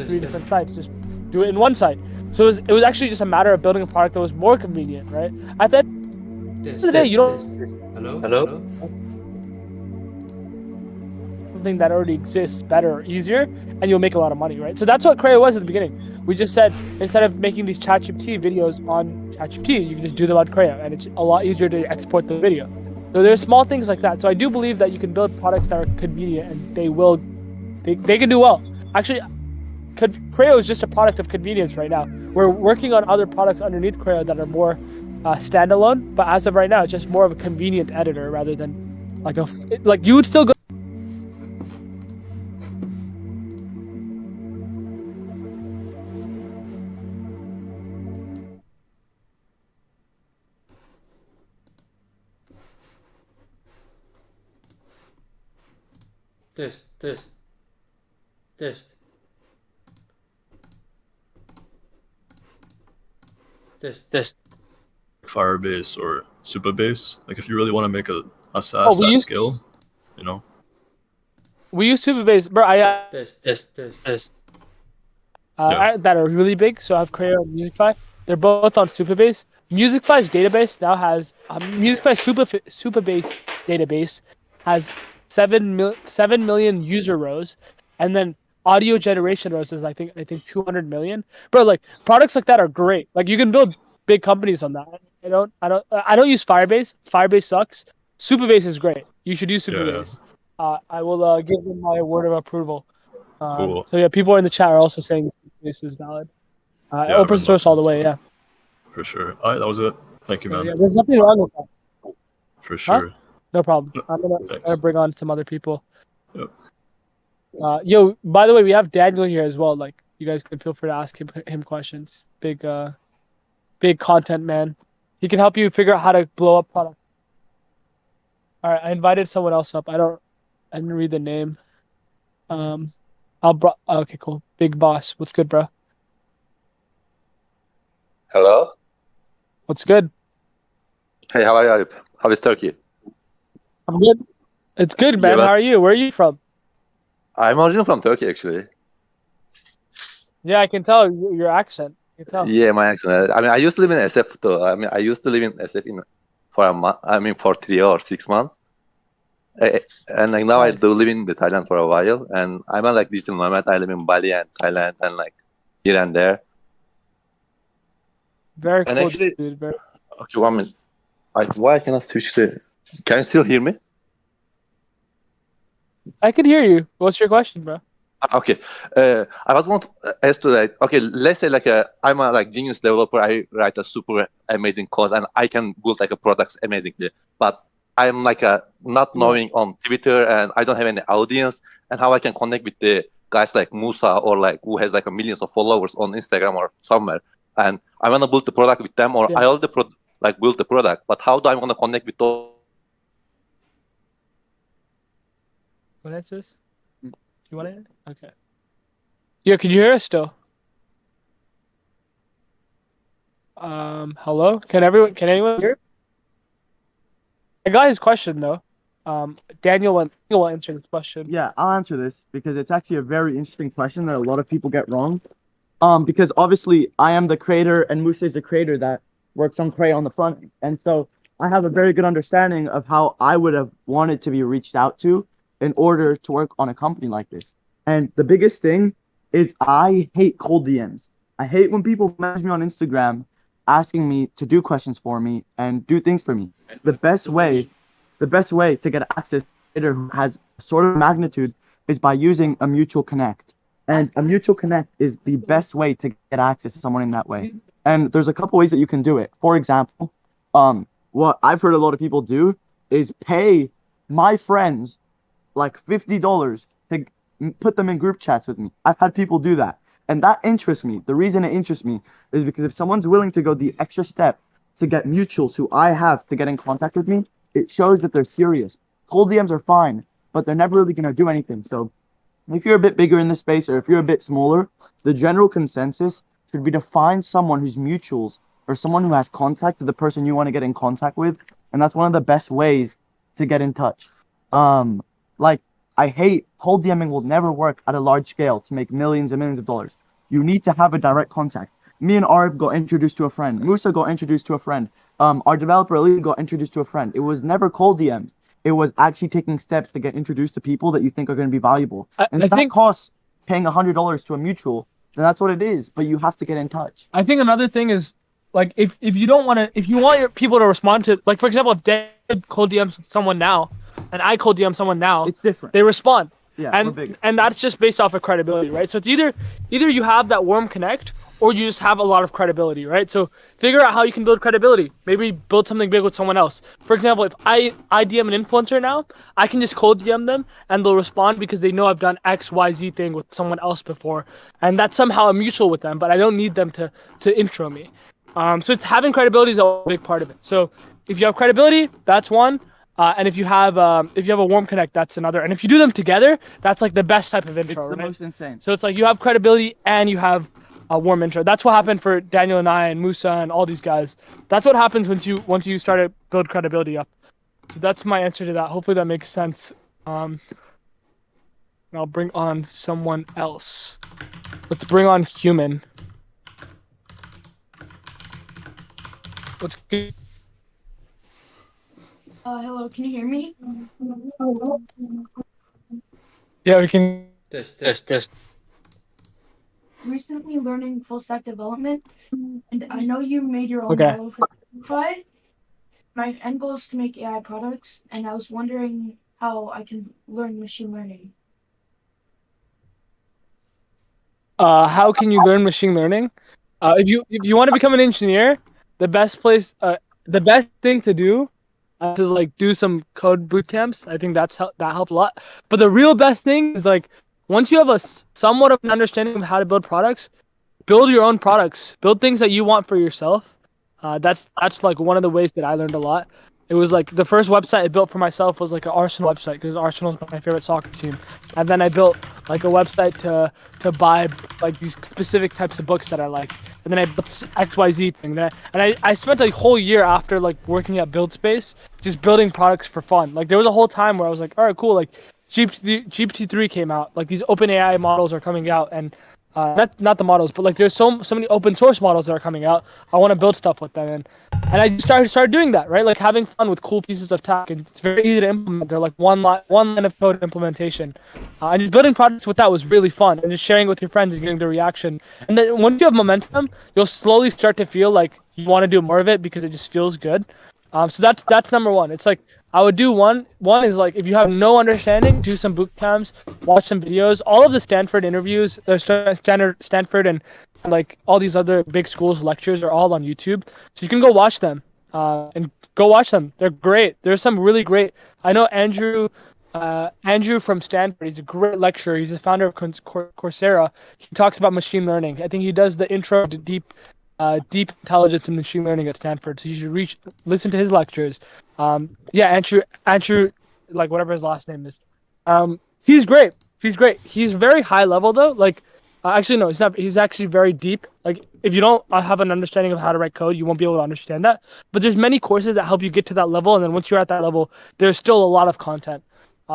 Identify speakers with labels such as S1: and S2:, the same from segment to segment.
S1: three different sites. Just do it in one site. So it was actually just a matter of building a product that was more convenient, right? At the end of the day, you don't
S2: Hello?
S1: something that already exists better or easier, and you'll make a lot of money, right? So that's what Creo was at the beginning. We just said instead of making these ChatGPT videos on ChatGPT, you can just do them on Creo, and it's a lot easier to export the video. So there's small things like that. So I do believe that you can build products that are convenient, and they can do well. Actually, Creo is just a product of convenience right now. We're working on other products underneath Creo that are more standalone, but as of right now, it's just more of a convenient editor rather than like you would still go.
S2: Test.
S3: Firebase or Supabase. Like if you really want to make a SaaS at scale, you know.
S1: We use Supabase, bro.
S2: Test.
S1: That are really big. So I have Creo and Musicfy. They're both on Supabase. Musicfy's database now has Musicfy's Supabase database has 7 million user rows, and then audio generation rows is I think 200 million. Bro, like products like that are great. Like you can build big companies on that. I don't use Firebase. Firebase sucks. Supabase is great. You should use Supabase. I will give them my word of approval.
S3: Cool.
S1: So yeah, people in the chat are also saying this is valid. Open source all the way, yeah.
S3: For sure. All right, that was it. Thank you, man.
S1: Yeah, there's nothing wrong with that.
S3: For sure.
S1: Huh? No problem. I'm gonna bring on some other people.
S3: Yep.
S1: Yo, by the way, we have Daniel here as well. Like, you guys can feel free to ask him questions. Big content man. He can help you figure out how to blow up product. All right, I invited someone else up. I didn't read the name. Okay, cool. Big boss. What's good, bro?
S4: Hello.
S1: What's good?
S4: Hey, how are you, Arib? How is Turkey?
S1: I'm good. It's good, man.
S4: Yeah,
S1: How are you? Where are you from?
S4: I'm originally from Turkey, actually.
S1: Yeah, I can tell your accent. I can tell.
S4: Yeah, my accent. I mean, I used to live in SF though. I mean, I used to live in SF for a month. I mean, for 3 or 6 months. And like now, I do live in Thailand for a while, and I'm a like digital nomad. I live in Bali and Thailand, and like here and there.
S1: Very
S4: and
S1: cool,
S4: actually,
S1: dude.
S4: Okay, 1 minute. Why I cannot switch to? Can you still hear me?
S1: I can hear you. What's your question, bro?
S4: Okay. I was want to ask to like, okay, let's say like I'm a like genius developer. I write a super amazing code, and I can build like a product amazingly. But I'm like not knowing on Twitter, and I don't have any audience, and how I can connect with the guys like Musa or like who has like a millions of followers on Instagram or somewhere, and I want to build the product with them, or I already build the product, but how do I want to connect with those?
S1: What is this? You want it? Okay. Yeah, can you hear us still? Hello? Can anyone hear? I got his question though. Daniel will answer this question.
S5: Yeah, I'll answer this because it's actually a very interesting question that a lot of people get wrong. Because obviously I am the creator and Musa is the creator that works on Creo on the front end. And so I have a very good understanding of how I would have wanted to be reached out to in order to work on a company like this. And the biggest thing is I hate cold DMs. I hate when people message me on Instagram asking me to do questions for me and do things for me. The best way to get access to a creator who has sort of magnitude is by using a mutual connect. And a mutual connect is the best way to get access to someone in that way. And there's a couple ways that you can do it. For example, what I've heard a lot of people do is pay my friends like $50 to put them in group chats with me. I've had people do that. And that interests me. The reason it interests me is because if someone's willing to go the extra step to get mutuals who I have to get in contact with me, it shows that they're serious. Cold DMs are fine, but they're never really going to do anything. So if you're a bit bigger in the space or if you're a bit smaller, the general consensus should be to find someone who's mutuals or someone who has contact with the person you want to get in contact with. And that's one of the best ways to get in touch. Like I hate cold DMing will never work at a large scale to make millions and millions of dollars. You need to have a direct contact. Me and Arib got introduced to a friend. Musa got introduced to a friend. Our developer Elite got introduced to a friend. It was never cold DMs. It was actually taking steps to get introduced to people that you think are going to be valuable. And if that costs paying $100 to a mutual, then that's what it is. But you have to get in touch.
S1: I think another thing is, like, if you don't want to, if you want your people to respond to, like, for example, if David cold DMs someone now, and I cold DM someone now,
S5: it's different.
S1: They respond.
S5: Yeah,
S1: and that's just based off of credibility, right? So it's either you have that warm connect, or you just have a lot of credibility, right? So figure out how you can build credibility. Maybe build something big with someone else. For example, if I DM an influencer now, I can just cold DM them and they'll respond because they know I've done X, Y, Z thing with someone else before, and that's somehow a mutual with them. But I don't need them to intro me. So it's having credibility is a big part of it. So if you have credibility, that's one. And if you have a warm connect, that's another. And if you do them together, that's like the best type of intro.
S5: It's the
S1: right?
S5: most insane.
S1: So it's like you have credibility and you have a warm intro. That's what happened for Daniel and I and Musa and all these guys. That's what happens once you start to build credibility up. So that's my answer to that. Hopefully that makes sense. And I'll bring on someone else. Let's bring on Human. Let's get...
S2: Hello, can you hear me?
S1: Yeah, we can.
S6: Test.
S2: Recently learning full stack development, and I know you made your own model for Shopify. My end goal is to make AI products, and I was wondering how I can learn machine learning.
S1: How can you learn machine learning? If you want to become an engineer, the best thing to do to like do some code boot camps. I think that helped a lot. But the real best thing is like once you have a somewhat of an understanding of how to build products, build your own products. Build things that you want for yourself. That's like one of the ways that I learned a lot. It was like the first website I built for myself was like an Arsenal website because Arsenal is my favorite soccer team. And then I built like a website to buy like these specific types of books that I like. And then I built XYZ thing. I spent a whole year after like working at BuildSpace just building products for fun. Like there was a whole time where I was like, all right, cool. Like GPT-3 came out. Like these OpenAI models are coming out, and not the models, but like there's so many open source models that are coming out. I want to build stuff with them, and I just started doing that, right? Like having fun with cool pieces of tech, and it's very easy to implement. They're like one line of code implementation, and just building projects with that was really fun, and just sharing with your friends and getting the reaction. And then once you have momentum, you'll slowly start to feel like you want to do more of it because it just feels good. So that's number one. It's like I would do one is like if you have no understanding, do some boot camps, watch some videos. All of the Stanford interviews, the Stanford and like all these other big schools lectures are all on YouTube, so you can go watch them. And go watch them. They're great. There's some really great. I know Andrew from Stanford. He's a great lecturer. He's the founder of Coursera. He talks about machine learning. I think he does the intro to deep intelligence and machine learning at Stanford. So you should listen to his lectures. Andrew, like whatever his last name is. He's great. He's very high level though. Like, actually no, he's not. He's actually very deep. Like, if you don't have an understanding of how to write code, you won't be able to understand that. But there's many courses that help you get to that level, and then once you're at that level, there's still a lot of content.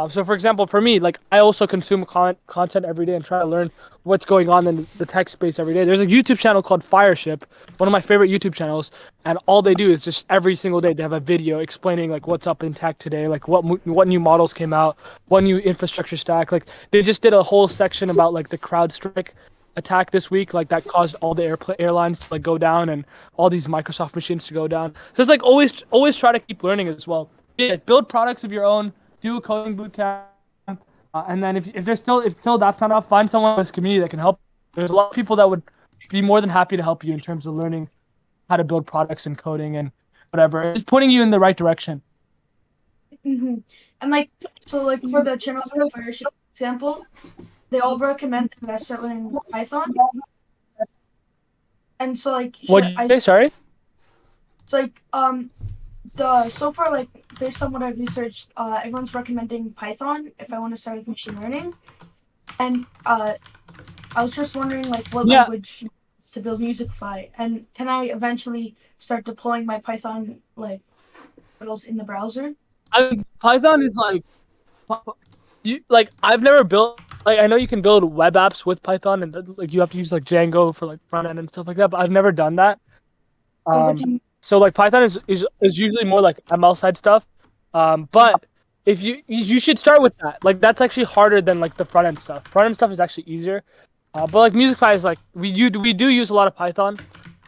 S1: So for example, for me, like I also consume content every day and try to learn what's going on in the tech space every day. There's a YouTube channel called Fireship, one of my favorite YouTube channels, and all they do is just every single day they have a video explaining like what's up in tech today, like what new models came out, what new infrastructure stack. Like they just did a whole section about like the CrowdStrike attack this week, like that caused all the airlines to like go down and all these Microsoft machines to go down. So it's like always try to keep learning as well. Yeah, build products of your own. Do a coding bootcamp, and then if still that's not enough, find someone in this community that can help. There's a lot of people that would be more than happy to help you in terms of learning how to build products and coding and whatever. Just putting you in the right direction.
S2: Mm-hmm. And like for the channels like Fireship example, they all recommend that I start learning Python. And so like
S1: What did you say? Sorry.
S2: It's like so far, like based on what I've researched, everyone's recommending Python if I want to start with machine learning. And I was just wondering like what language to build Musicify, and can I eventually start deploying my Python like models in the browser?
S1: I mean, Python is like I've never built like I know you can build web apps with Python and like you have to use like Django for like front end and stuff like that, but I've never done that. So like Python is usually more like ML side stuff. But if you should start with that. Like that's actually harder than like the front end stuff. Front end stuff is actually easier. But like Musicfy is like we do use a lot of Python.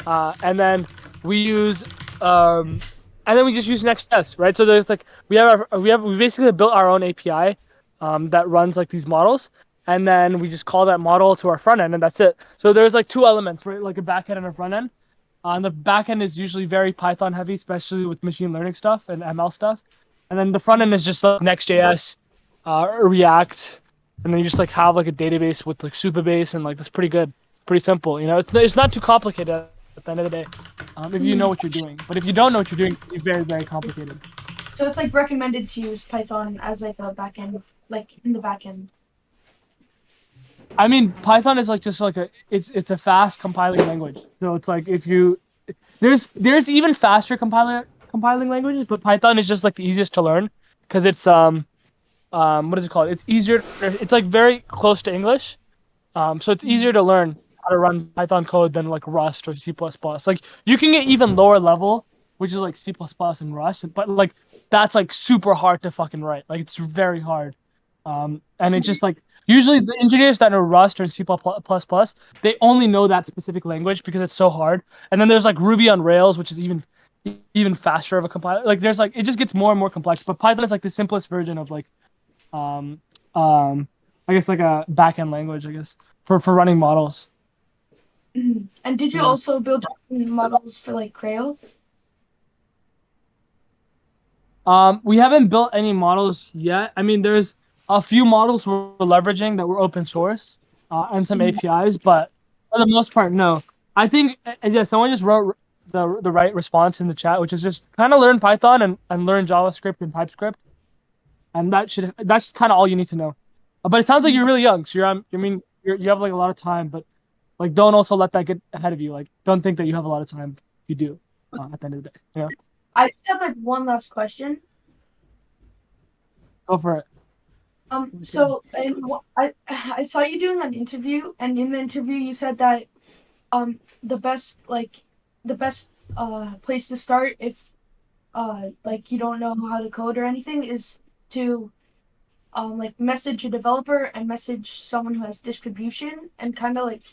S1: And then we use and then we just use Next.js, right? So there's like we basically built our own API that runs like these models, and then we just call that model to our front end, and that's it. So there's like two elements, right? Like a back end and a front end. And the back end is usually very Python heavy, especially with machine learning stuff and ML stuff. And then the front end is just like Next.js, React, and then you just like have like a database with like Supabase, and like that's pretty good. It's pretty simple, you know. It's not too complicated at the end of the day, if you know what you're doing. But if you don't know what you're doing, it's very, very complicated.
S2: So it's like recommended to use Python as like a backend, like in the backend.
S1: I mean, Python is like just like it's a fast compiling language. So it's like if you there's even faster compiling languages, but Python is just like the easiest to learn because it's what is it called? It's easier. It's like very close to English, so it's easier to learn how to run Python code than like Rust or C++. Like you can get even lower level, which is like C++ and Rust, but like that's like super hard to fucking write. Like it's very hard, and it's just like. Usually the engineers that know Rust or C++, they only know that specific language because it's so hard. And then there's like Ruby on Rails, which is even faster of a compiler. Like there's like it just gets more and more complex. But Python is like the simplest version of like, I guess like a backend language, I guess, for running models.
S2: And did you also build models for like Creo?
S1: We haven't built any models yet. I mean, there's a few models we're leveraging that were open source and some APIs, but for the most part, no. I think someone just wrote the right response in the chat, which is just kind of learn Python and learn JavaScript and TypeScript, and that's kind of all you need to know. But it sounds like you're really young, so you have like a lot of time, but like don't also let that get ahead of you. Like don't think that you have a lot of time. You do at the end of the day. You know?
S2: I just have like one last question.
S1: Go for it.
S2: So I saw you doing an interview, and in the interview you said that the best place to start if like you don't know how to code or anything is to like message a developer and message someone who has distribution and kind of like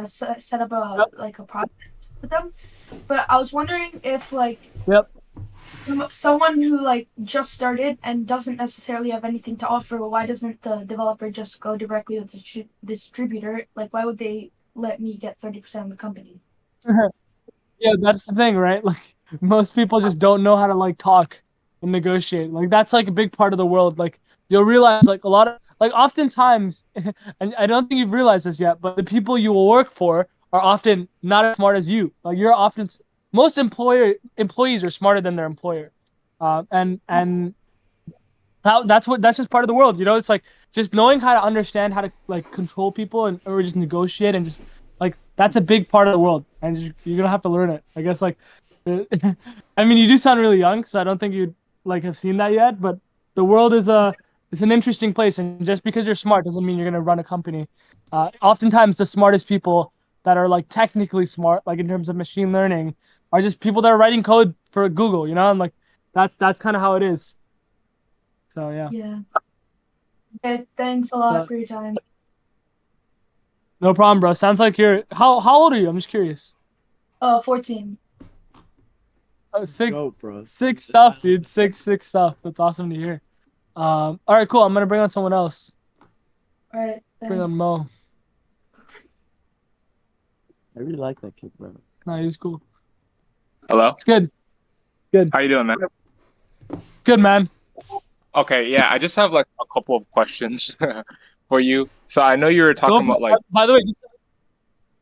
S2: set up like a project with them. But I was wondering if like someone who like just started and doesn't necessarily have anything to offer, why doesn't the developer just go directly with the distributor? Like why would they let me get 30% of the company?
S1: Yeah, that's the thing, right? Like most people just don't know how to like talk and negotiate. Like that's like a big part of the world. Like you'll realize like a lot of like oftentimes and I don't think you've realized this yet, but the people you will work for are often not as smart as you. Like you're often most employees are smarter than their employer. And that's just part of the world, you know? It's like just knowing how to understand how to like control people and or just negotiate and just like that's a big part of the world, and you're gonna have to learn it. I guess like, I mean, you do sound really young, so I don't think you'd like have seen that yet. But the world is it's an interesting place, and just because you're smart doesn't mean you're gonna run a company. Oftentimes, the smartest people that are like technically smart, like in terms of machine learning, are just people that are writing code for Google, you know, and like that's kind of how it is. So yeah.
S2: Yeah. Okay, thanks a lot for your time.
S1: No problem, bro. Sounds like you're how old are you? I'm just curious.
S2: 14.
S1: Oh, sick,
S5: bro.
S1: Sick stuff, dude. Sick stuff. That's awesome to hear. All right, cool. I'm gonna bring on someone else.
S2: All right, thanks.
S1: Bring on Mo.
S5: I really like that kid, bro.
S1: No, he's cool.
S6: Hello?
S1: It's good. Good.
S6: How you doing, man?
S1: Good, man.
S6: Okay, yeah, I just have like a couple of questions for you. So I know you were talking about like.
S1: By the way,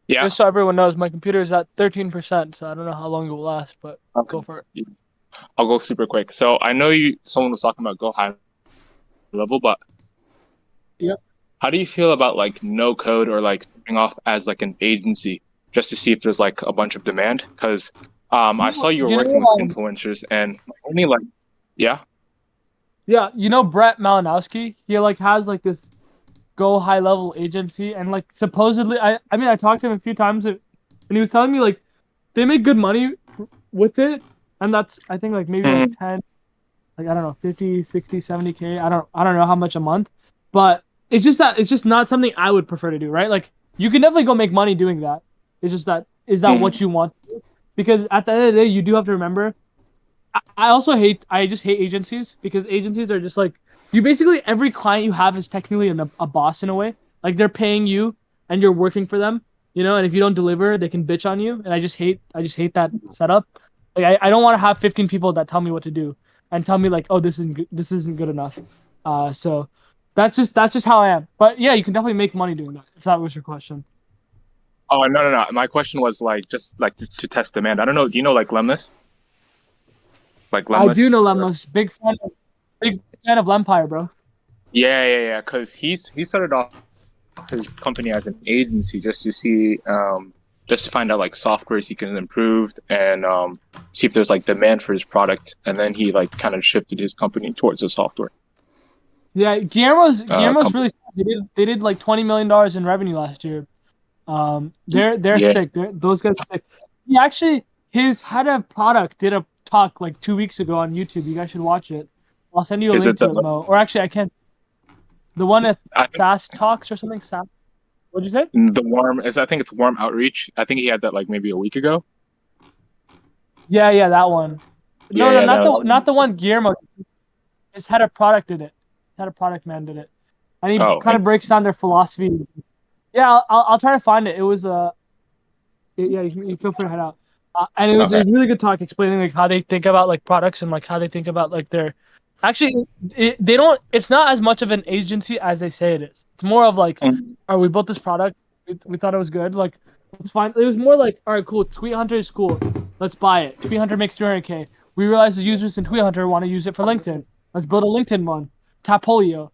S6: yeah.
S1: Just so everyone knows, my computer is at 13%, so I don't know how long it will last, but go for it.
S6: I'll go super quick. So I know someone was talking about go high level, but
S1: yep.
S6: How do you feel about like no code or like starting off as like an agency just to see if there's like a bunch of demand? Because I saw you were working with influencers and only like, yeah.
S1: Yeah, you know Brett Malinowski? He like has like this go high level agency, and like supposedly I mean I talked to him a few times, and he was telling me like they make good money with it, and that's I think like maybe like 10, like I don't know, 50, 60, 70K. I don't know how much a month, but it's just not something I would prefer to do, right? Like you can definitely go make money doing that. It's just that is that what you want to do? Because at the end of the day, you do have to remember. I just hate agencies because agencies are just like you basically every client you have is technically a boss in a way. Like they're paying you and you're working for them, and if you don't deliver, they can bitch on you. And I just hate that setup. Like I don't want to have 15 people that tell me what to do and tell me like, oh, this isn't good enough. So that's just how I am. But yeah, you can definitely make money doing that if that was your question.
S6: Oh, no. My question was like just like to test demand. I don't know. Do you know like Lemlist? Like
S1: I do
S6: Lemlist?
S1: know Lemos, big fan of Lempire, bro.
S6: Yeah. Because he started off his company as an agency just to see, just to find out like softwares he can improve and see if there's like demand for his product. And then he like kind of shifted his company towards the software
S1: Yeah, Guillermo's
S6: company.
S1: really they did like $20 million in revenue last year. They're
S6: Yeah.
S1: sick. Those guys are sick. He actually his head of product did a talk like 2 weeks ago on YouTube. You guys should watch it. I'll send you a
S6: Is
S1: link
S6: it
S1: to it, Mo. Or actually, I can't. The one at
S6: I think
S1: SaaS Talks or something. SaaS. What'd you say?
S6: the warm is I think it's warm outreach. I think he had that like maybe a week ago.
S1: Yeah, that one. No, no,
S6: Yeah.
S1: not the one Guillermo. His head of product did it. Head of product man did it, and he
S6: Oh,
S1: kind of
S6: and
S1: breaks down their philosophy. Yeah, I'll try to find it. It was yeah, you feel free to head out. And it was a
S6: okay.
S1: really good talk explaining like how they think about like products and like how they think about like their. Actually, they don't. It's not as much of an agency as they say it is. It's more of like,
S6: Mm.
S1: all right, we built this product. We thought it was good. Like, let's find. It was more like, all right, cool. Tweet Hunter is cool. Let's buy it. Tweet Hunter makes 300K. We realize the users in Tweet Hunter want to use it for LinkedIn. Let's build a LinkedIn one. Tapolio.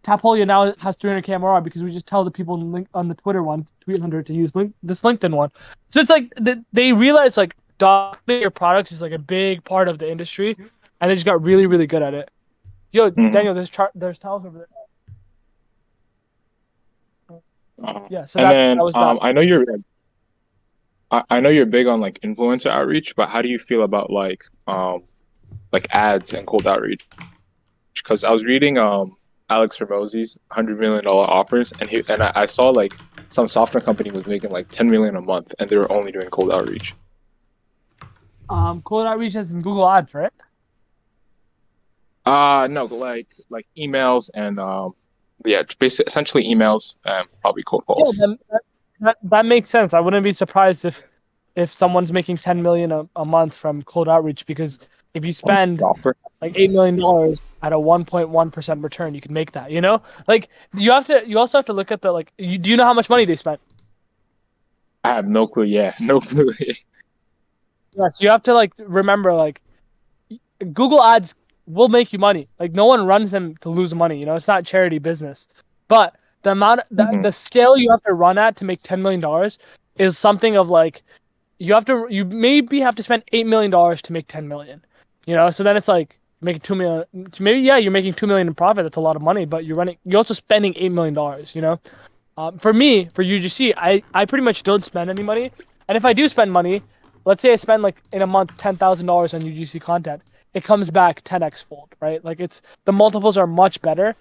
S1: Tapolio now has 300K MRR because we just tell the people on the Twitter one, Tweet Hunter, to use this LinkedIn one. So it's like they realize like documenting your products is like a big part of the industry, and they just got really really good at it. Yo,
S6: Mhm.
S1: Daniel, there's towels over there. Yeah, so
S6: And
S1: that
S6: then
S1: was that.
S6: I know you're big on like influencer outreach, but how do you feel about like ads and cold outreach? Because I was reading Alex Hormozy's $100 million offers, and I saw like some software company was making like 10 million a month, and they were only doing cold outreach.
S1: Cold outreach is in Google Ads, right?
S6: No, but like emails and yeah, basically essentially emails and probably cold
S1: Yeah,
S6: calls.
S1: then that makes sense. I wouldn't be surprised if someone's making 10 million a month from cold outreach because if you spend
S6: Software.
S1: like $8 million at a 1.1% return, you can make that. Like you also have to look at the like. Do you know how much money they spent?
S6: I have no clue. Yeah, no clue.
S1: Yeah, so you have to like remember like Google Ads will make you money. Like no one runs them to lose money. It's not charity business. But
S6: Mhm.
S1: the scale you have to run at to make $10 million is something of like you maybe have to spend $8 million to make 10 million. So then it's like making 2 million. Maybe yeah, you're making 2 million in profit. That's a lot of money, but you're also spending $8 million. For me, for UGC, I pretty much don't spend any money, and if I do spend money, let's say I spend like in a month $10,000 on UGC content, it comes back 10x fold, right? Like it's the multiples are much better,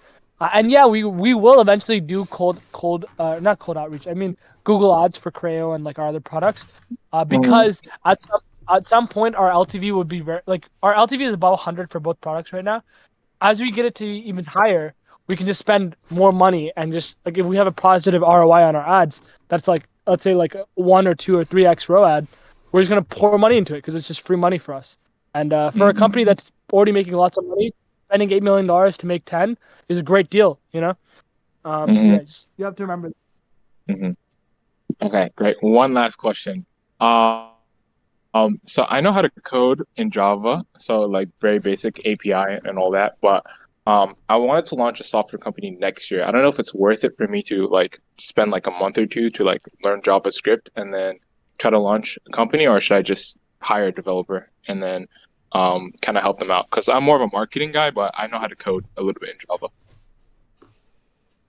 S1: and yeah, we will eventually do not cold outreach. I mean Google Ads for Creo and like our other products,
S6: Mhm.
S1: because at some point our LTV would be very like our LTV is about 100 for both products right now. As we get it to even higher, we can just spend more money and just like if we have a positive ROI on our ads, that's like let's say like 1 or 2 or 3x ROAD, we're just gonna pour money into it because it's just free money for us. And for a company that's already making lots of money, spending $8 million to make 10 is a great deal. So
S6: Mhm.
S1: yeah, you have to remember.
S6: Mhm. Okay, great. One last question. So I know how to code in Java, so like very basic API and all that, but I wanted to launch a software company next year. I don't know if it's worth it for me to like spend like a month or two to like learn JavaScript and then try to launch a company, or should I just hire a developer and then kind of help them out? Because I'm more of a marketing guy, but I know how to code a little bit in Java.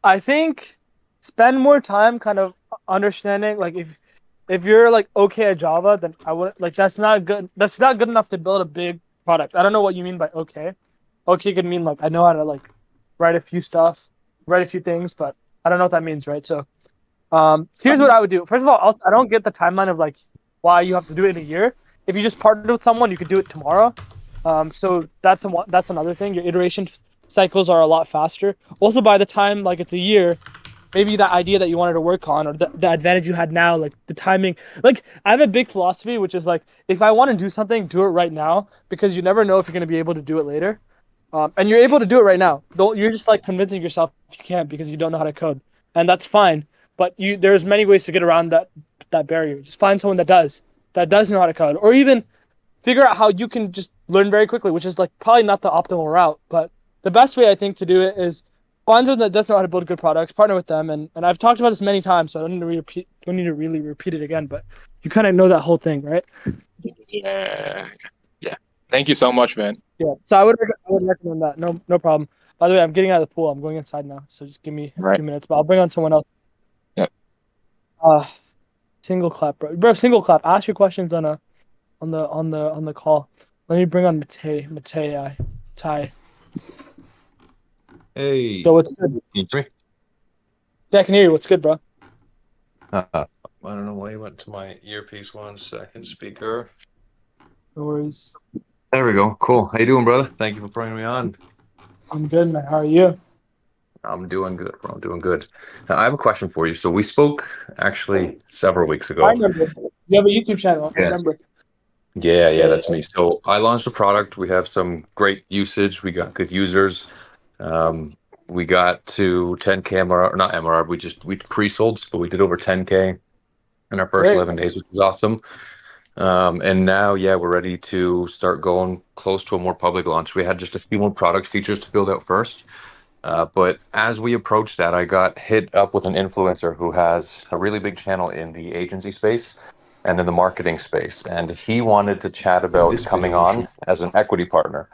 S1: I think spend more time kind of understanding, like if you're like okay at Java, then I would like that's not good. That's not good enough to build a big product. I don't know what you mean by okay. Okay could mean like I know how to like write a few things, but I don't know what that means, right? So here's what I would do. First of all, I don't get the timeline of like why you have to do it in a year. If you just partnered with someone, you could do it tomorrow. So that's another thing. Your iteration cycles are a lot faster. Also, by the time like it's a year, maybe that idea that you wanted to work on or the advantage you had now, like the timing. Like I have a big philosophy, which is like if I want to do something, do it right now because you never know if you're going to be able to do it later. And you're able to do it right now. You're just like convincing yourself you can't because you don't know how to code, and that's fine. But there's many ways to get around that barrier. Just find someone that does know how to code, or even figure out how you can just learn very quickly, which is like probably not the optimal route. But the best way I think to do it is find someone that does know how to build good products, partner with them, and I've talked about this many times, so I don't need to really repeat it again. But you kind of know that whole thing, right?
S6: Yeah. Thank you so much, man.
S1: Yeah. So I would recommend that. No problem. By the way, I'm getting out of the pool. I'm going inside now, so just give me a few minutes. But I'll bring on someone else.
S6: Yep.
S1: Single clap, bro. Bro, single clap. Ask your questions on the call. Let me bring on Matei. Ty.
S7: Hey.
S1: So what's good?
S7: Can you hear me?
S1: Yeah, I can hear you. What's good, bro?
S7: I don't know why you went to my earpiece. 1 second, speaker.
S1: No worries.
S7: There we go. Cool. How you doing, brother? Thank you for bringing me on.
S1: I'm good, man. How are you?
S7: I'm doing good, bro. I'm doing good. Now, I have a question for you. So we spoke actually several weeks ago.
S1: I remember. You have a YouTube channel. I
S7: Yes.
S1: remember.
S7: Yeah, that's me. So I launched a product. We have some great usage. We got good users. We got to 10K MRR, not MRR. We pre-sold, but we did over 10K in our first 11 days, which was awesome. And now, we're ready to start going close to a more public launch. We had just a few more product features to build out first. But as we approached that, I got hit up with an influencer who has a really big channel in the agency space and in the marketing space. And he wanted to chat about coming on as an equity partner.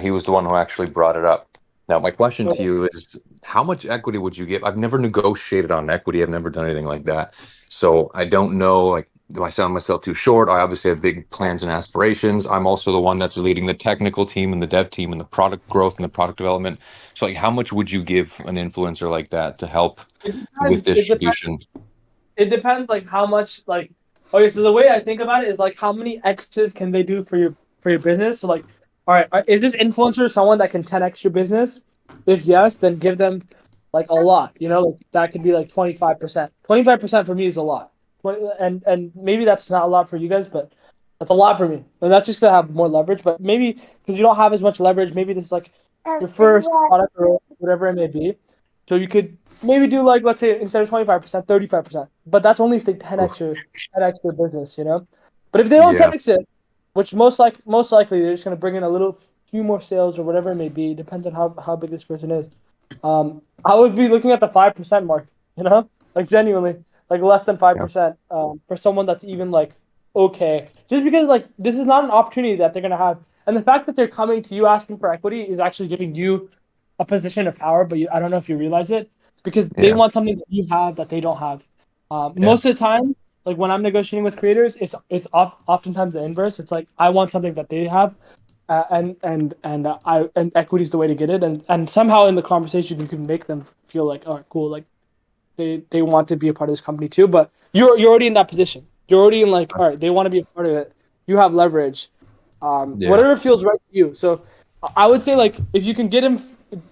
S7: He was the one who actually brought it up. Now, my question to you is, how much equity would you give? I've never negotiated on equity. I've never done anything like that. So I don't know, like, do I sell myself too short? I obviously have big plans and aspirations. I'm also the one that's leading the technical team and the dev team and the product growth and the product development. So, like, how much would you give an influencer like that to help with distribution?
S1: It depends, like, how much, like, okay, so the way I think about it is, like, how many X's can they do for your business? So, like, all right, is this influencer someone that can 10x your business? If yes, then give them like a lot. Like that could be like 25%. 25% for me is a lot. And maybe that's not a lot for you guys, but that's a lot for me. And that's just to have more leverage. But maybe because you don't have as much leverage, maybe this is like your first product or whatever it may be. So you could maybe do like, let's say instead of 25%, 35%. But that's only if they 10x your business, But if they don't 10x it, which most likely they're just gonna bring in a few more sales or whatever it may be. Depends on how big this person is. I would be looking at the 5% mark. Like genuinely, like less than 5% for someone that's even like okay. Just because like this is not an opportunity that they're gonna have, and the fact that they're coming to you asking for equity is actually giving you a position of power. But I don't know if you realize it, because they want something that you have that they don't have. Most of the time. Like when I'm negotiating with creators, it's oftentimes the inverse. It's like I want something that they have, and equity is the way to get it. And somehow in the conversation you can make them feel like, oh, cool, like they want to be a part of this company too. But you're already in that position. You're already in like, all right, they want to be a part of it. You have leverage. Whatever feels right to you. So I would say like if you can get him,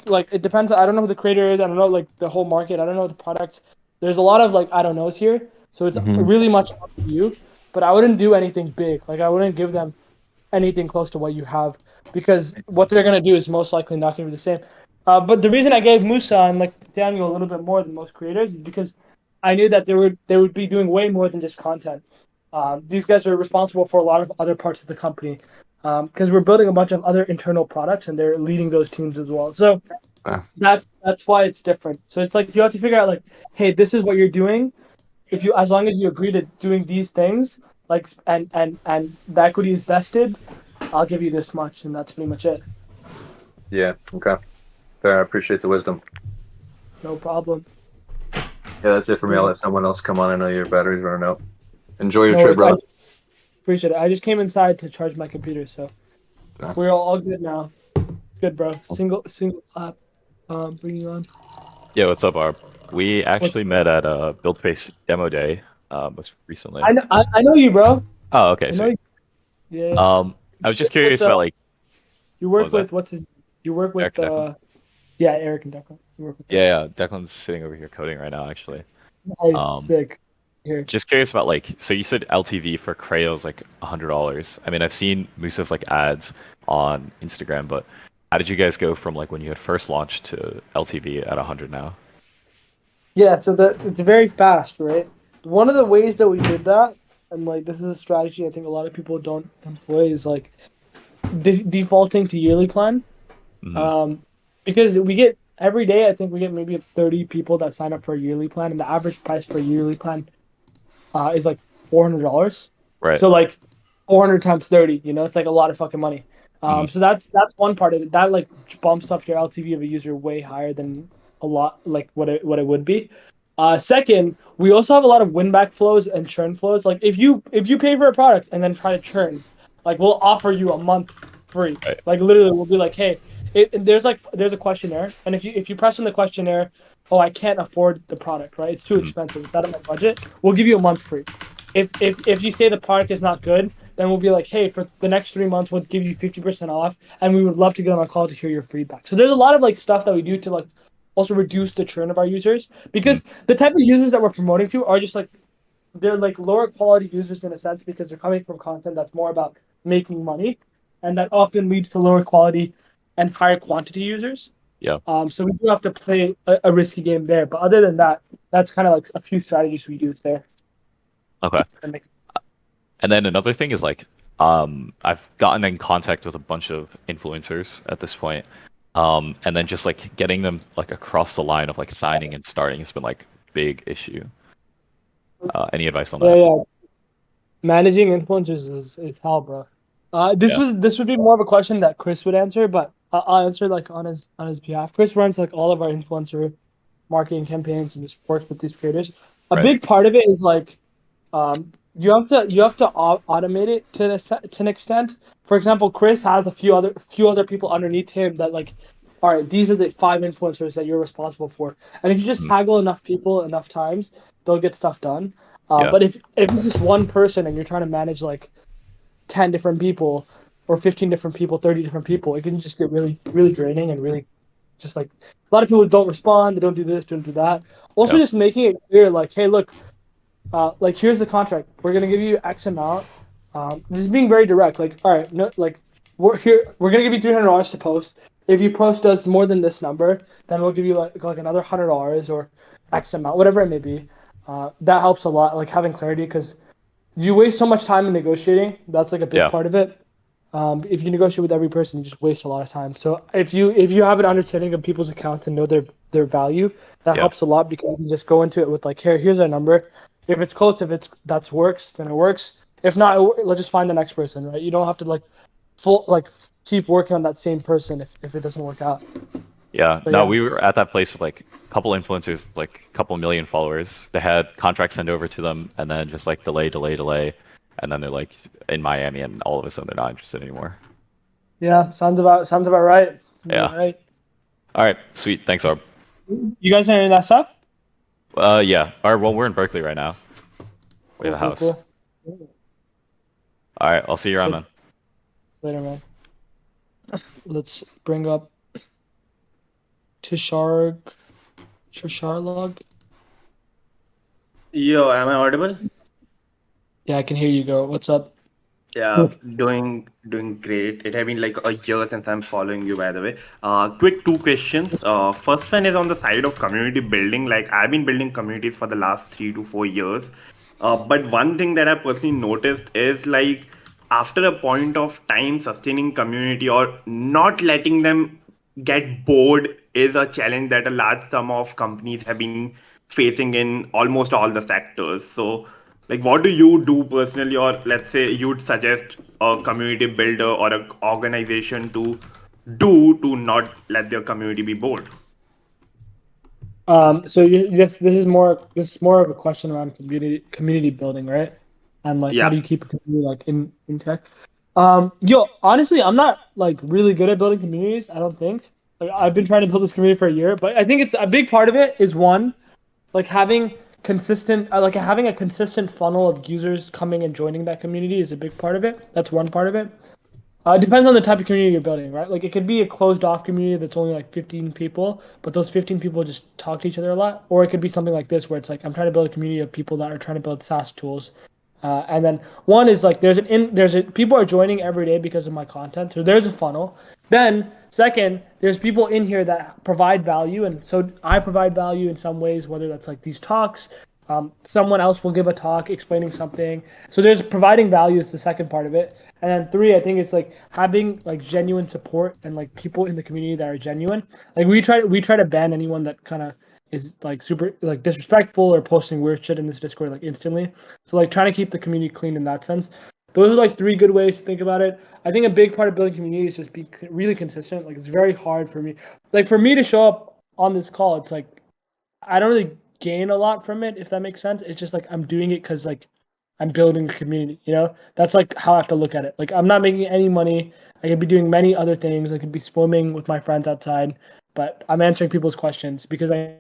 S1: like it depends. I don't know who the creator is. I don't know like the whole market. I don't know the product. There's a lot of like I don't knows here. So it's really much up to you, but I wouldn't do anything big. Like I wouldn't give them anything close to what you have, because what they're gonna do is most likely not gonna be the same. But the reason I gave Musa and like Daniel a little bit more than most creators is because I knew that they would be doing way more than just content. These guys are responsible for a lot of other parts of the company, because we're building a bunch of other internal products and they're leading those teams as well. So that's why it's different. So it's like you have to figure out like, hey, this is what you're doing. As long as you agree to doing these things, like and the equity is vested, I'll give you this much, and that's pretty much it.
S7: Yeah. Okay. Fair. I appreciate the wisdom.
S1: No problem.
S7: Yeah, that's it for me. I'll let someone else come on. I know your battery's running out. Enjoy your
S1: No
S7: trip,
S1: worries.
S7: brother.
S1: Appreciate it. I just came inside to charge my computer, so
S7: Okay.
S1: we're all good now. It's good, bro. Single clap. Bring you on.
S8: Yeah, what's up, Arb? We actually met at BuildFace demo day most recently.
S1: I know you, bro.
S8: Oh, okay,
S1: I know
S8: sweet.
S1: you. Yeah.
S8: I was just curious about like
S1: You work
S8: was that?
S1: with what's his? You work with
S8: Eric Declan?
S1: yeah, Eric and Declan. You work with them.
S8: Yeah, Declan's sitting over here coding right now, actually.
S1: Nice, sick. Here.
S8: Just curious about like, so you said LTV for Creo is like $100. I mean, I've seen Musa's like ads on Instagram, but how did you guys go from like when you had first launched to LTV at 100 now?
S1: Yeah, so it's very fast, right? One of the ways that we did that, and like this is a strategy I think a lot of people don't employ, is like defaulting to yearly plan.
S8: Mhm.
S1: Because we get every day, I think we get maybe 30 people that sign up for a yearly plan, and the average price for a yearly plan is like $400.
S8: Right.
S1: So like 400 times 30, it's like a lot of fucking money.
S8: Mhm.
S1: So that's one part of it. That like bumps up your LTV of a user way higher than a lot like what it would be. Second, we also have a lot of win back flows and churn flows. Like if you pay for a product and then try to churn, like we'll offer you a month free.
S8: Right.
S1: Like literally, we'll be like, hey, there's a questionnaire, and if you press on the questionnaire, oh, I can't afford the product, right? It's too expensive. It's out of my budget. We'll give you a month free. If you say the product is not good, then we'll be like, hey, for the next 3 months, we'll give you 50% off, and we would love to get on a call to hear your feedback. So there's a lot of like stuff that we do to like also reduce the churn of our users, because the type of users that we're promoting to are just like they're like lower quality users in a sense, because they're coming from content that's more about making money, and that often leads to lower quality and higher quantity users.
S8: Yeah.
S1: So we do have to play a risky game there, but other than that, that's kind of like a few strategies we use there.
S8: Okay.
S1: That makes
S8: And then another thing is like, I've gotten in contact with a bunch of influencers at this point. And then just like getting them like across the line of like signing and starting has been like big issue. Any advice on that?
S1: Yeah. Managing influencers is hell, bro. This would be more of a question that Chris would answer, but I'll answer like on his behalf. Chris runs like all of our influencer marketing campaigns and just works with these creators. A
S8: Right.
S1: big part of it is like, you have to automate it to an extent. For example, Chris has a few other people underneath him that like, all right, these are the 5 influencers that you're responsible for, and if you just haggle enough people enough times, they'll get stuff done.
S8: Yeah.
S1: But if it's just one person and you're trying to manage like 10 different people or 15 different people, 30 different people, it can just get really, really draining and really just like a lot of people don't respond, they don't do this, don't do that. Also, just making it clear, like, hey, look, like here's the contract. We're gonna give you X amount. Just being very direct, like, all right, no, like we're gonna give you $300 to post. If you post us more than this number, then we'll give you like another $100 or X amount, whatever it may be. That helps a lot, like having clarity, because you waste so much time in negotiating. That's like a big part of it. If you negotiate with every person, you just waste a lot of time. So if you have an understanding of people's accounts and know their value, that helps a lot, because you can just go into it with like, here's our number. If it's close, that works, then it works. If not, let's just find the next person, right? You don't have to like keep working on that same person if it doesn't work out.
S8: Yeah.
S1: But
S8: No,
S1: yeah.
S8: we were at that place with like a couple influencers, like a couple million followers. They had contracts sent over to them, and then just like delay, and then they're like in Miami, and all of a sudden they're not interested anymore.
S1: Yeah, sounds about right.
S8: Yeah. All right, sweet. Thanks, Arb.
S1: You guys are in that stuff?
S8: Yeah. Well, we're in Berkeley right now. We have a house.
S1: Cool.
S8: All right, I'll see you around, man.
S1: Later, man. Let's bring up Tisharlog.
S9: Yo, am I audible?
S1: Yeah, I can hear you. Go. What's up?
S9: Yeah, doing great. It has been like a year since I'm following you, by the way. Quick 2 questions. First one is on the side of community building. Like I've been building communities for the last 3 to 4 years. But one thing that I personally noticed is like after a point of time, sustaining community or not letting them get bored is a challenge that a large sum of companies have been facing in almost all the sectors. So Like, what do you do personally, or let's say you'd suggest a community builder or an organization to do to not let their community be bored?
S1: So this is more of a question around community building, right? And like how
S9: Yeah.
S1: do you keep a community like in tech? Honestly, I'm not like really good at building communities. I don't think. Like, I've been trying to build this community for a year, but I think it's a big part of it is one, like having having a consistent funnel of users coming and joining that community is a big part of it. That's one part of it. It depends on the type of community you're building, right? Like it could be a closed off community that's only like 15 people, but those 15 people just talk to each other a lot. Or it could be something like this where it's like I'm trying to build a community of people that are trying to build SaaS tools. And then one is like people are joining every day because of my content. So there's a funnel. Then second, there's people in here that provide value, and so I provide value in some ways, whether that's like these talks. Someone else will give a talk explaining something. So there's providing value is the second part of it. And then three, I think it's like having like genuine support and like people in the community that are genuine. Like we try to ban anyone that kind of is like super like disrespectful or posting weird shit in this Discord like instantly. So like trying to keep the community clean in that sense. Those are like three good ways to think about it. I think a big part of building community is just be really consistent. Like it's very hard for me. Like for me to show up on this call, it's like I don't really gain a lot from it, if that makes sense. It's just like I'm doing it because like I'm building a community, you know? That's like how I have to look at it. Like I'm not making any money. I could be doing many other things. I could be swimming with my friends outside, but I'm answering people's questions because I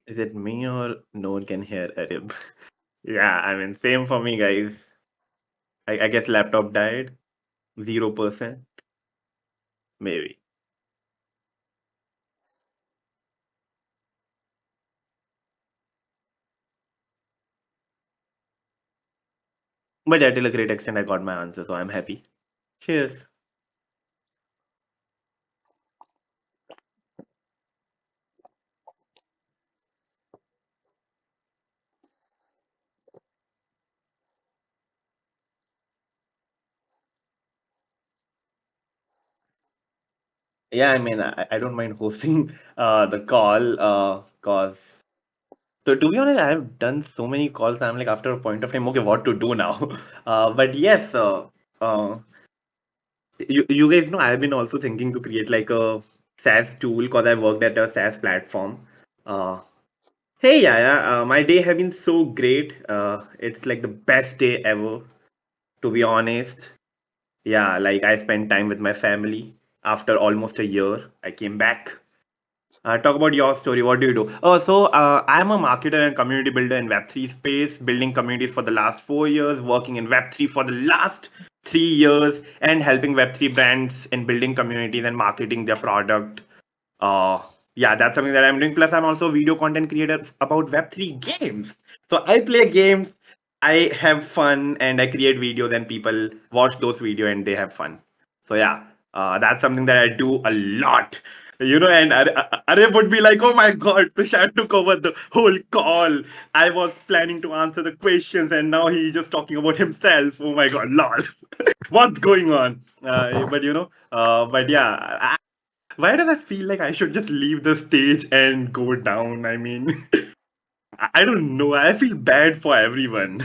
S9: Is it me or no one can hear Arib? Yeah, I mean, same for me, guys. I guess laptop died. 0%, maybe. But yeah, till a great extent, I got my answer, so I'm happy. Cheers. Yeah, I mean, I don't mind hosting the call, cause to be honest, I have done so many calls. I'm like, after a point of time, okay, what to do now? But yes, you guys know I've been also thinking to create like a SaaS tool because I worked at a SaaS platform. Uh, Hey, yeah, my day have been so great. It's like the best day ever, to be honest. Yeah, like I spent time with my family after almost a year. I came back. Talk about your story. What do you do? Oh, so I'm a marketer and community builder in Web3 space, building communities for the last 4 years, working in Web3 for the last 3 years, and helping Web3 brands in building communities and marketing their product. Uh, yeah, that's something that I'm doing. Plus, I'm also a video content creator about Web3 games. So I play games, I have fun, and I create videos, and people watch those videos and they have fun. So yeah, that's something that I do a lot. And Arif would be like, "Oh my God, Tushar took over the whole call. I was planning to answer the questions, and now he's just talking about himself. Oh my God, lol, what's going on?" But yeah, why does I feel like I should just leave the stage and go down? I mean, I don't know. I feel bad for everyone.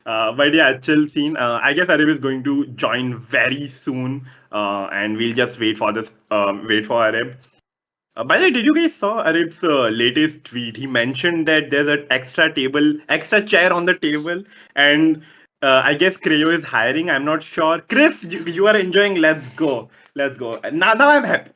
S9: But yeah, chill scene. I guess Arib is going to join very soon, and we'll just wait for this. Wait for Arib. By the way, did you guys saw Arib's latest tweet? He mentioned that there's an extra chair on the table, and I guess Creo is hiring. I'm not sure. Chris, you are enjoying. Let's go. Now I'm happy.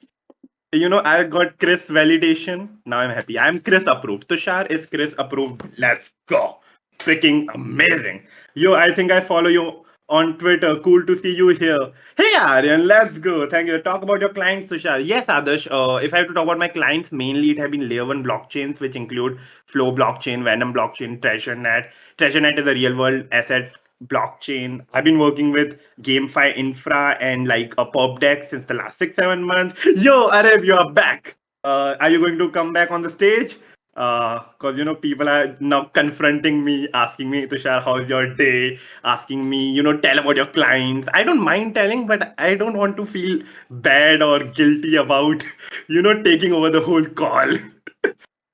S9: I got Chris validation. Now I'm happy. I'm Chris approved. Tushar is Chris approved. Let's go. Freaking amazing. I think I follow you on Twitter. Cool to see you here. Hey, Aryan, let's go. Thank you. Talk about your clients, Tushar. Yes, Adarsh. If I have to talk about my clients, mainly it have been layer 1 blockchains, which include Flow blockchain, Venom blockchain, TreasureNet. TreasureNet is a real world asset blockchain. I've been working with GameFi infra and like a pub deck since the last 6-7 months. Yo, Arab, you are back. Are you going to come back on the stage? Because people are now confronting me, asking me, Tushar, how's your day? Asking me, tell about your clients. I don't mind telling, but I don't want to feel bad or guilty about, taking over the whole call. Is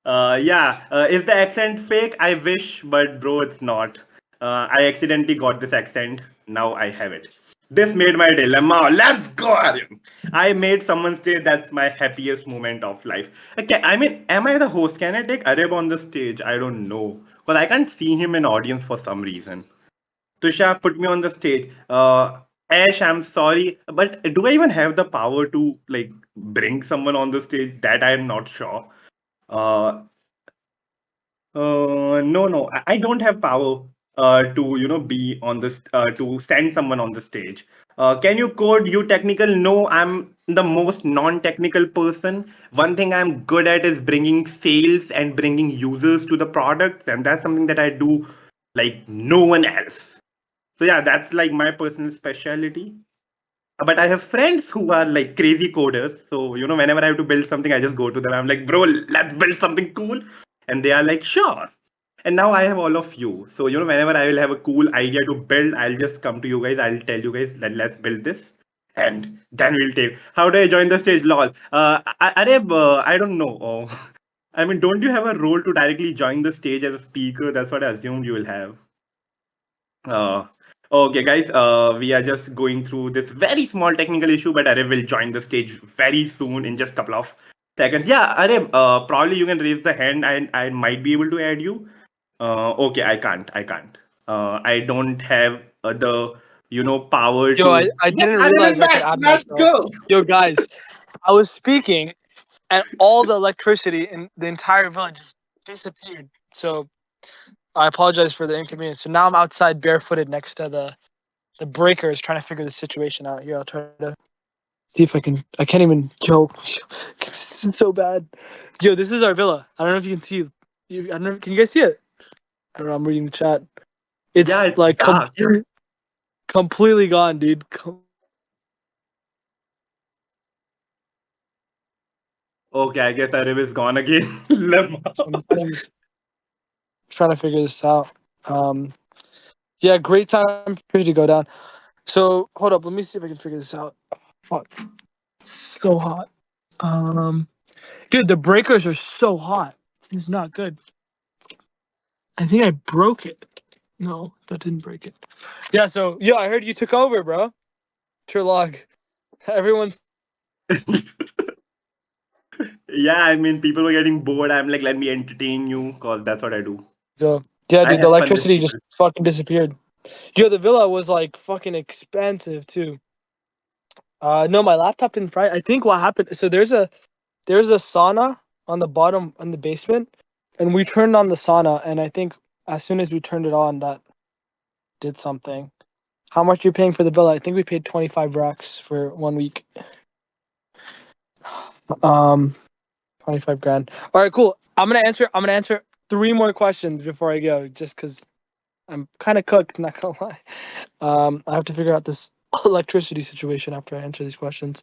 S9: the accent fake? I wish, but bro, it's not. I accidentally got this accent. Now I have it. This made my day. Lemma, let's go, Arib. I made someone say that's my happiest moment of life. Okay, I mean, am I the host? Can I take Arib on the stage? I don't know. Because I can't see him in audience for some reason. Tushar, put me on the stage. Ash, I'm sorry, but do I even have the power to like bring someone on the stage? That I'm not sure. Uh, no, I don't have power to be on this to send someone on the stage. Can you code? You technical? No, I'm the most non-technical person. One thing I'm good at is bringing sales and bringing users to the products, and that's something that I do like no one else. So yeah, that's like my personal specialty. But I have friends who are like crazy coders. So whenever I have to build something, I just go to them. I'm like, bro, let's build something cool, and they are like, sure. And now I have all of you. So, whenever I will have a cool idea to build, I'll just come to you guys. I'll tell you guys that let's build this. And then we'll take. How do I join the stage? Lol. Arib, I don't know. I mean, don't you have a role to directly join the stage as a speaker? That's what I assumed you will have. Okay, guys, we are just going through this very small technical issue, but Arib will join the stage very soon in just a couple of seconds. Yeah, Arib, probably you can raise the hand and I might be able to add you. Okay, I can't. I don't have the power
S1: Yo,
S9: to.
S1: I didn't realize I could add
S9: Let's
S1: myself.
S9: go.
S1: Yo, guys, I was speaking, and all the electricity in the entire village disappeared. So I apologize for the inconvenience. So now I'm outside barefooted next to the breakers, trying to figure the situation out. Here, I'll try to see if I can. I can't even joke. This is so bad. Yo, this is our villa. I don't know if you can see. I don't know. Can you guys see it? I don't know. I'm reading the chat. It's
S9: Yeah, it's
S1: like
S9: dark.
S1: completely gone, dude.
S9: Okay, I guess Arib is gone again.
S1: I'm trying to figure this out. Yeah, great time for you to go down. So hold up, let me see if I can figure this out. Fuck, it's so hot. Dude, the breakers are so hot. This is not good. I think I broke it. No, that didn't break it. Yeah, so yeah, I heard you took over, bro. Turlog. Everyone's.
S9: Yeah, I mean, people were getting bored. I'm like, let me entertain you, cause that's what I do.
S1: Go. Yeah,
S9: I
S1: dude, the
S9: have fun with
S1: electricity just
S9: people.
S1: fucking disappeared. Yo, the villa was like fucking expensive too. No, my laptop didn't fry. I think what happened. So there's a sauna on the bottom in the basement, and we turned on the sauna, and I think as soon as we turned it on, that did something. How much are you paying for the villa? I think we paid 25 racks for 1 week. 25 grand. All right, cool. I'm gonna answer 3 more questions before I go, just because I'm kind of cooked. Not gonna lie. I have to figure out this electricity situation after I answer these questions.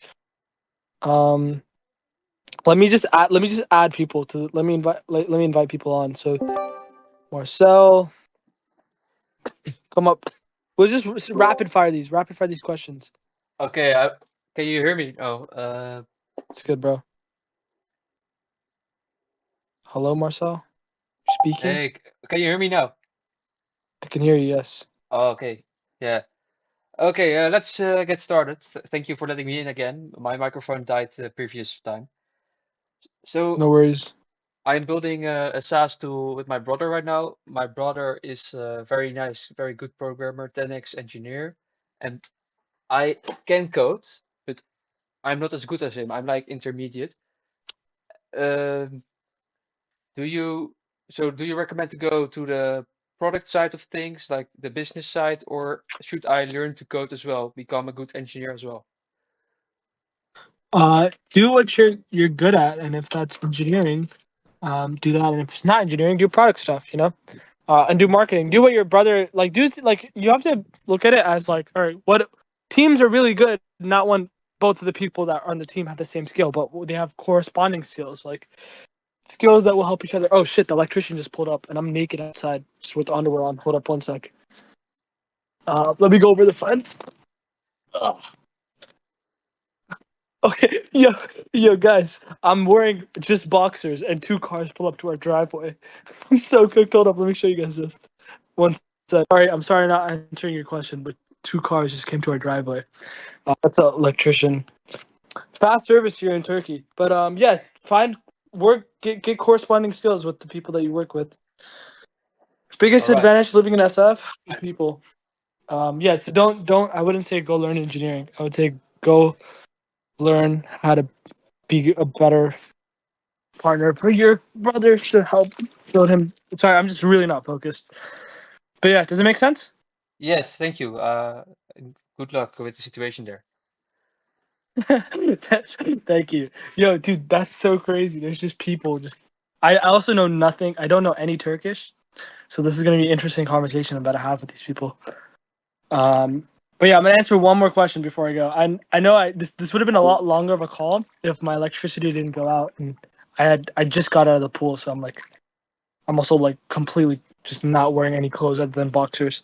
S1: Let me just add people to. Let me invite people on. So Marcel, come up. We'll just rapid fire these questions.
S10: Okay, can you hear me? Oh,
S1: It's good, bro. Hello, Marcel. Speaking.
S10: hey, can you hear me now?
S1: I can hear you. Yes.
S10: Oh, okay, yeah. Okay, let's get started. Thank you for letting me in again. My microphone died the previous time. So
S1: No worries.
S10: I'm building a SaaS tool with my brother right now. My brother is a very nice, very good programmer, 10x engineer, and I can code, but I'm not as good as him. I'm like intermediate. Um, do you recommend to go to the product side of things, like the business side, or should I learn to code as well, become a good engineer as well?
S1: Do what you're good at, and if that's engineering, do that. And if it's not engineering, do product stuff. And do marketing. Do what your brother like. You have to look at it as like, all right, what teams are really good. Not one. Both of the people that are on the team have the same skill, but they have corresponding skills. Like skills that will help each other. Oh shit, the electrician just pulled up and I'm naked outside just with underwear on. Hold up 1 sec. Let me go over the fence. Ugh. Okay, yo guys, I'm wearing just boxers and 2 cars pull up to our driveway. I'm so cooked. Hold up, let me show you guys this. 1 sec. I'm sorry not answering your question, but 2 cars just came to our driveway. That's an electrician. Fast service here in Turkey. But yeah, find work, get corresponding skills with the people that you work with. Biggest
S10: All right.
S1: advantage living in SF, people. Yeah, so don't I wouldn't say go learn engineering. I would say go learn how to be a better partner for your brother to help build him. Sorry, I'm just really not focused. But yeah, does it make sense?
S10: Yes, thank you. Good luck with the situation there.
S1: Thank you. Yo, dude, that's so crazy. There's just people just I also know nothing. I don't know any Turkish. So this is gonna be an interesting conversation I'm about to have with these people. But yeah, I'm gonna answer one more question before I go. I know this would have been a lot longer of a call if my electricity didn't go out and I just got out of the pool, so I'm also like completely just not wearing any clothes other than boxers.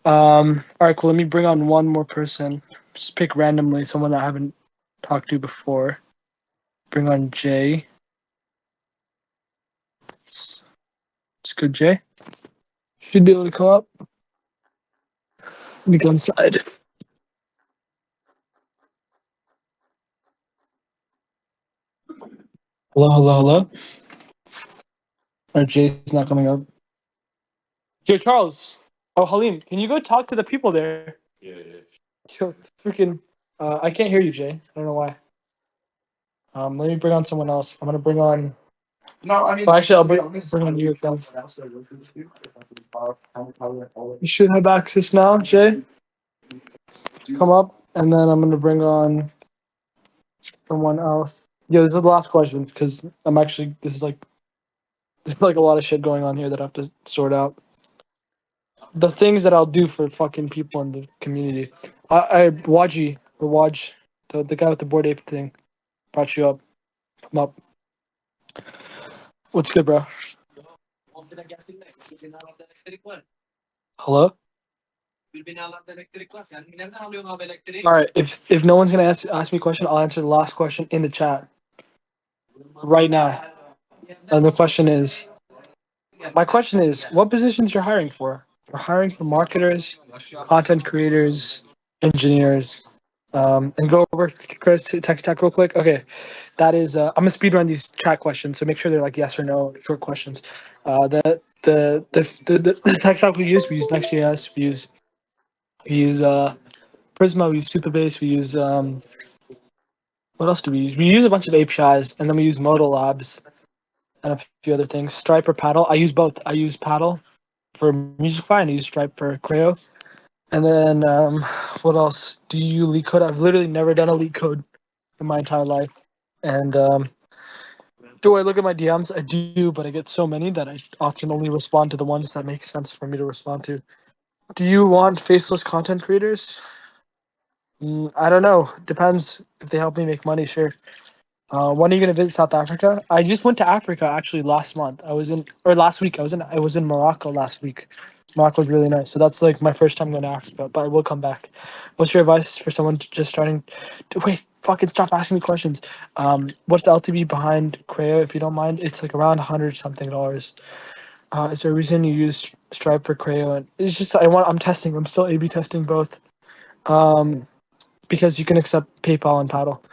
S1: All right, cool. Let me bring on one more person. Just pick randomly someone that I haven't talked to before. Bring on Jay. It's good, Jay. Should be able to come up. Let me go inside. Hello. Or Jay's not coming up. Yo, Charles. Oh, Halim, can you go talk to the people there?
S7: Yeah.
S1: Yo, freaking. I can't hear you, Jay. I don't know why. Let me bring on someone else. I'm gonna bring on.
S5: No, I mean.
S1: Well, actually, I'll bring on you again. You should have access now, Jay. Come up, and then I'm gonna bring on someone else. Yeah, this is the last question because I'm actually. There's like a lot of shit going on here that I have to sort out. The things that I'll do for fucking people in the community. Waji, or Waj, the guy with the Bored Ape thing, brought you up. Come up. What's good, bro? Hello? Alright, if no one's gonna ask me a question, I'll answer the last question in the chat. Right now. And the question is, my question is, what positions you're hiring for? We're hiring for marketers, content creators, engineers, and go over Chris to text tech real quick. Okay, that is. I'm gonna speed run these chat questions, so make sure they're like yes or no short questions. The tech stack we use Next.js. We use Prisma. We use Supabase. We use what else do we use? We use a bunch of APIs, and then we use Modal Labs and a few other things. Stripe or Paddle. I use both. I use Paddle for Musicify and I use Stripe for Creo. And then what else? Do you leak code? I've literally never done a leak code in my entire life. And do I look at my DMs? I do, but I get so many that I often only respond to the ones that make sense for me to respond to. Do you want faceless content creators? I don't know. Depends if they help me make money. Sure. When are you gonna visit South Africa? I just went to Africa actually last week. I was in Morocco last week. Morocco was really nice. So that's like my first time going to Africa, but I will come back. What's your advice for someone just starting to wait? Fucking stop asking me questions. What's the LTV behind Creo, if you don't mind? It's like around $100 something. Is there a reason you use Stripe for Creo? And it's just I'm testing. I'm still A/B testing both. Because you can accept PayPal and Paddle.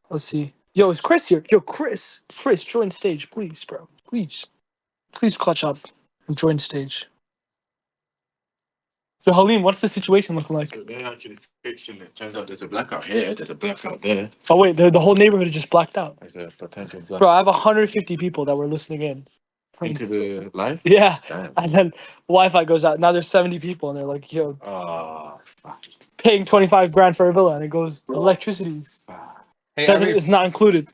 S1: Let's see. Yo, is Chris here? Yo, Chris, join stage, please, bro. Please clutch up and join stage. So, Halim, what's the situation looking like?
S7: They're actually fixing it. Turns out there's a blackout here, there's a blackout there.
S1: Oh, wait, the whole neighborhood is just blacked out.
S7: There's a potential blackout.
S1: Bro, I have 150 people that were listening in.
S7: Into the live?
S1: Yeah.
S7: Damn.
S1: And then Wi-Fi goes out. Now there's 70 people, and they're like, yo,
S7: Fuck.
S1: paying 25 grand for a villa, and it goes, electricity
S10: Hey,
S1: it's not included.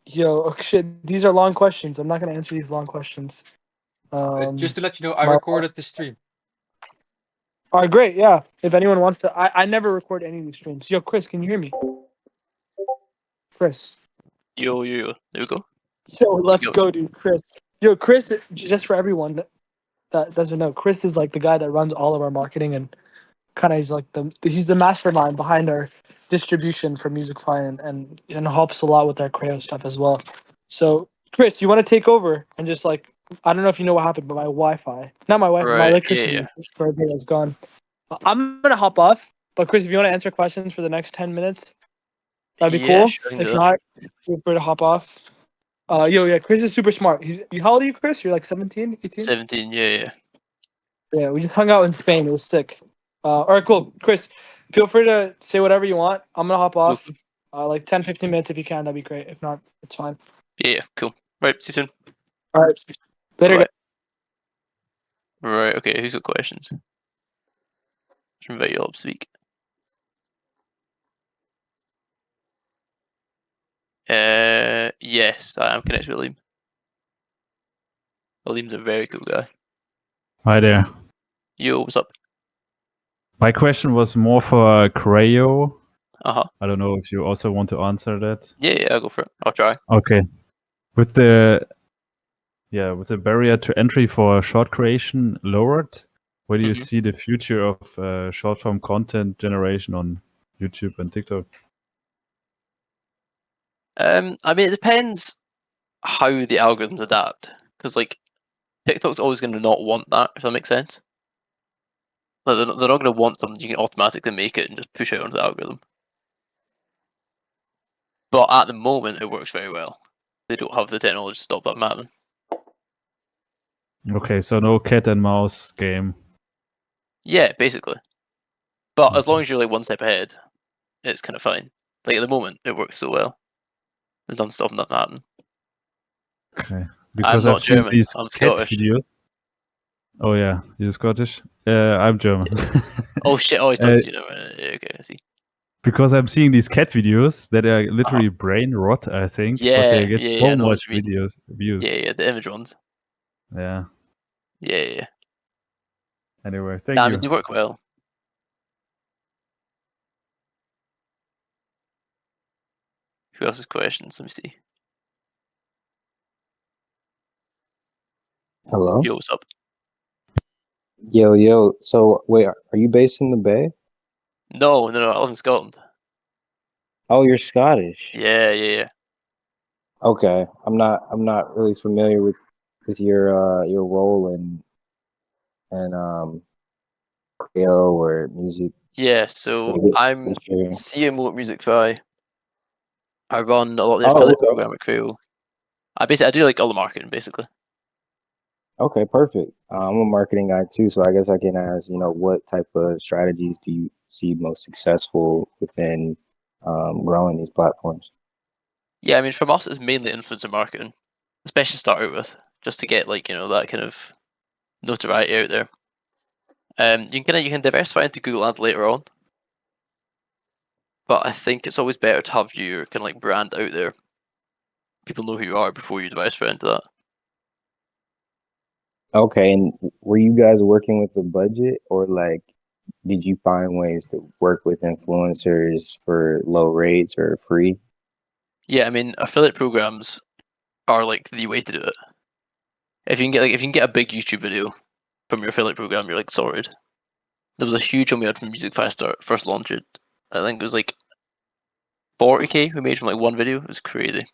S1: Yo, oh, shit, these are long questions. I'm not going to answer these long questions.
S10: just to let you know, I recorded the stream.
S1: All right, great. Yeah. If anyone wants to, I never record any of these streams. Yo, Chris, can you hear me? Chris.
S11: Yo. There we go.
S1: Yo, let's go, dude. Chris. Yo, Chris, just for everyone that doesn't know, Chris is like the guy that runs all of our marketing and kind of he's like he's the mastermind behind our distribution for Musicfy and helps a lot with our Creo stuff as well. So, Chris, you want to take over and just like, I don't know if you know what happened, but my Wi-Fi, not my Wi-Fi, my electricity for everything is gone. I'm gonna hop off, but Chris, if you want to answer questions for the next 10 minutes, that'd be cool.
S11: Sure,
S1: If not, feel free to hop off. Yeah, Chris is super smart. How old are you, Chris? You're like 17, 18?
S11: 17, yeah.
S1: Yeah, we just hung out in Spain. It was sick. All right, cool. Chris, feel free to say whatever you want. I'm gonna hop off. Like 10, 15 minutes if you can. That'd be great. If not, it's fine.
S11: Yeah, cool. Right, see you soon.
S1: All right. Later, guys.
S11: Right, okay, who's got questions? Let's invite you all up to speak. Yes, I am connected with Liam. Liam's a very cool guy.
S12: Hi there.
S11: Yo, what's up?
S12: My question was more for Creo.
S11: Uh-huh.
S12: I don't know if you also want to answer that.
S11: Yeah, I'll go for it. I'll try.
S12: Okay. With the barrier to entry for short creation lowered, where do you see the future of short form content generation on YouTube and TikTok?
S11: I mean, it depends how the algorithms adapt, because like TikTok's always going to not want that, if that makes sense. Like, they're not going to want something you can automatically make it and just push it onto the algorithm. But at the moment, it works very well. They don't have the technology to stop that from happening.
S12: Okay, so no cat and mouse game.
S11: Yeah, basically. But as long as you're like one step ahead, it's kind of fine. Like at the moment, it works so well. There's nothing stopping that from happening.
S12: Okay, because
S11: I'm not
S12: I've seen
S11: German.
S12: these
S11: I'm
S12: cat
S11: Scottish.
S12: videos. Oh yeah, you're Scottish. I'm German.
S11: Oh shit! Oh, he's talking to you now. Okay, I see.
S12: Because I'm seeing these cat videos that are literally brain rot, I think.
S11: Yeah,
S12: but they get so
S11: I know what
S12: much
S11: you mean.
S12: views.
S11: Yeah, the image ones.
S12: Yeah.
S11: Yeah.
S12: Anyway, thank
S11: Nah,
S12: you.
S11: I mean, they work well. Who else has questions? Let me see.
S13: Hello?
S11: Yo, what's up?
S13: Yo. So, wait, are you based in the Bay?
S11: No, I live in Scotland.
S13: Oh, you're Scottish.
S11: Yeah.
S13: Okay. I'm not really familiar with your role in Creo or music.
S11: Yeah, so I'm
S13: Sure.
S11: CMO at Musicfy. I run a lot of the
S13: Oh,
S11: affiliate
S13: okay.
S11: program at Creo. I do like all the marketing, basically.
S13: Okay, perfect. I'm a marketing guy too, so I guess I can ask, what type of strategies do you see most successful within growing these platforms?
S11: Yeah, I mean, from us, it's mainly influencer marketing, especially to start out with, just to get like that kind of notoriety out there. You can diversify into Google Ads later on, but I think it's always better to have your kind of like brand out there. People know who you are before you diversify into that.
S13: Okay, and were you guys working with a budget, or like did you find ways to work with influencers for low rates or free?
S11: Yeah, I mean, affiliate programs are like the way to do it. If you can get a big YouTube video from your affiliate program, you're like sorted. There was a huge one we had from Musicfy first launched it. I think it was like 40k we made from like one video. It was crazy.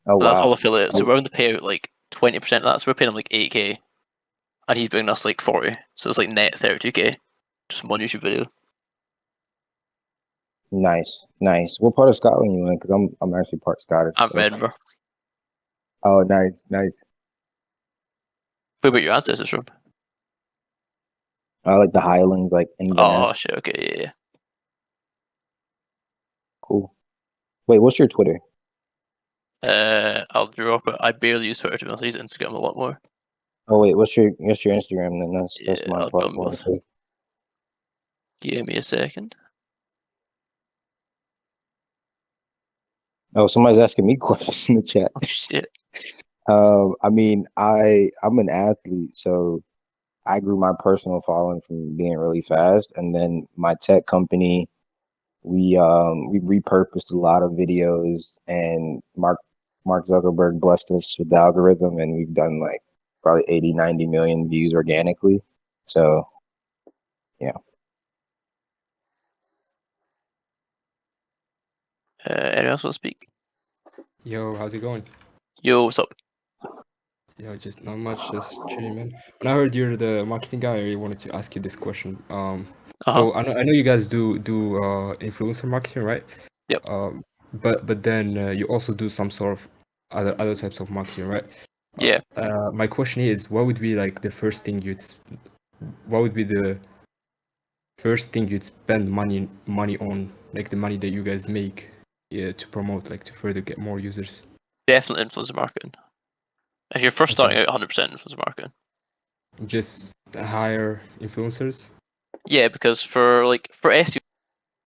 S13: Oh,
S11: But that's all
S13: wow.
S11: affiliates. So we're going to pay out like 20% of that. So we're paying him like 8k, and he's bringing us like 40. So it's like net 32k, just from one YouTube video.
S13: Nice. What part of Scotland you in? Because I'm actually part Scottish.
S11: I'm from
S13: So.
S11: Edinburgh.
S13: Oh, nice.
S11: Where about your ancestors from?
S13: I like the Highlands, like Inverness.
S11: Oh shit. Okay, yeah.
S13: Cool. Wait, what's your Twitter?
S11: I'll drop it. I barely use Twitter to be honest. I use Instagram a lot more.
S13: Oh wait, what's your Instagram then? That's my
S11: I'll drop them
S13: platform
S11: both.
S13: too.
S11: Give me a second.
S13: Oh, somebody's asking me questions in the chat.
S11: Oh shit.
S13: I mean, I'm an athlete, so I grew my personal following from being really fast, and then my tech company, we repurposed a lot of videos, and Mark Zuckerberg blessed us with the algorithm, and we've done like probably 80, 90 million views organically. So yeah.
S11: Anyone else want to speak?
S14: Yo, how's it going?
S11: Yo, what's up?
S14: Yo, just not much, just chilling, man. When I heard you're the marketing guy, I really wanted to ask you this question. So I know you guys do influencer marketing, right?
S11: Yep.
S14: But then you also do some sort of other types of marketing, right?
S11: Yeah.
S14: My question is, what would be like the first thing you'd spend money on, like the money that you guys make, to promote, like to further get more users?
S11: Definitely influencer marketing. If you're first starting out, 100% influencer marketing.
S14: Just hire influencers?
S11: Yeah, because for SEO,